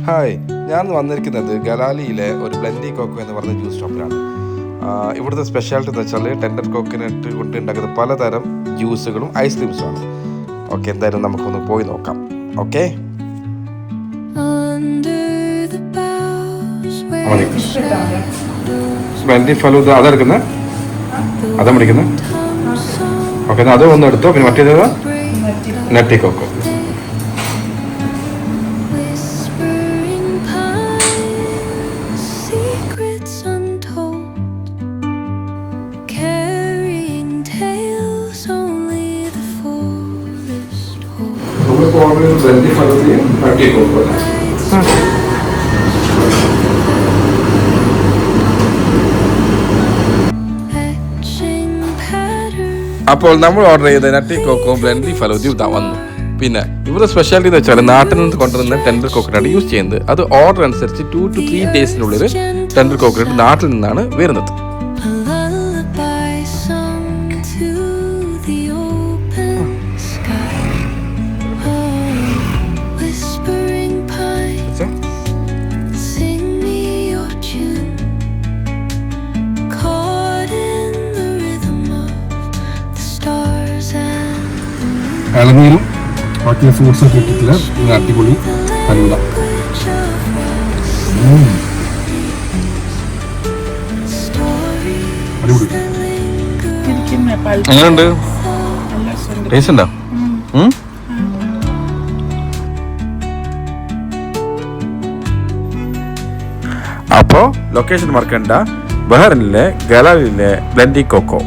Hi, ഞാൻ വന്നിരിക്കുന്നത് ഗലാലിയിലെ ഒരു ബ്ലെൻഡി കോക്കോ എന്ന് പറഞ്ഞ ജ്യൂസ് ഷോപ്പിലാണ്. ഇവിടുത്തെ സ്പെഷ്യാലിറ്റി എന്ന് വെച്ചാൽ ടെൻഡർ കോക്കനട്ട് കൊണ്ട് ഉണ്ടാക്കുന്ന പലതരം ജ്യൂസുകളും ഐസ്ക്രീംസുമാണ്. ഓക്കെ, എന്തായാലും നമുക്കൊന്ന് പോയി നോക്കാം. ഓക്കെ, ബ്ലെൻഡി ഫലൂദ അതെടുക്കുന്നത്, അതാ മേടിക്കുന്നത്. ഓക്കെ, അത് ഒന്ന് എടുത്തോ. പിന്നെ മറ്റേത് നട്ടി കോക്കോ. ബ്ലെൻഡി ഫലൂദയും നട്ടി കോക്കോ. അപ്പോൾ നമ്മൾ ഓർഡർ ചെയ്ത നട്ടി കോക്കോ ബ്ലെൻഡി ഫലൂദ ഇതാ വന്നു. പിന്നെ ഇവിടെ സ്പെഷ്യാലിറ്റി എന്ന് വെച്ചാൽ നാട്ടിൽ നിന്ന് കൊണ്ടുവരുന്ന ടെൻഡർ കോക്കനട്ട് യൂസ് ചെയ്യുന്നത്. അത് ഓർഡർ അനുസരിച്ച് 2 to 3 ഡേയ്സിനുള്ളിൽ ടെൻഡർ കോക്കനട്ട് നാട്ടിൽ നിന്നാണ് വരുന്നത്. ഇളനീരും ബാക്കി ഫ്രൂട്ട്സ് ഒക്കെ ഇട്ടിട്ടില്ല. അടിപൊളി ഫലൂദ. അടിപൊളി. എങ്ങനെയുണ്ട്? ടേസ്റ്റ് ഉണ്ടോ? അപ്പോൾ ലൊക്കേഷൻ മറക്കണ്ട, ബഹ്റിനിലെ ഗലാലിലെ ബ്ലെൻഡി കോക്കോ.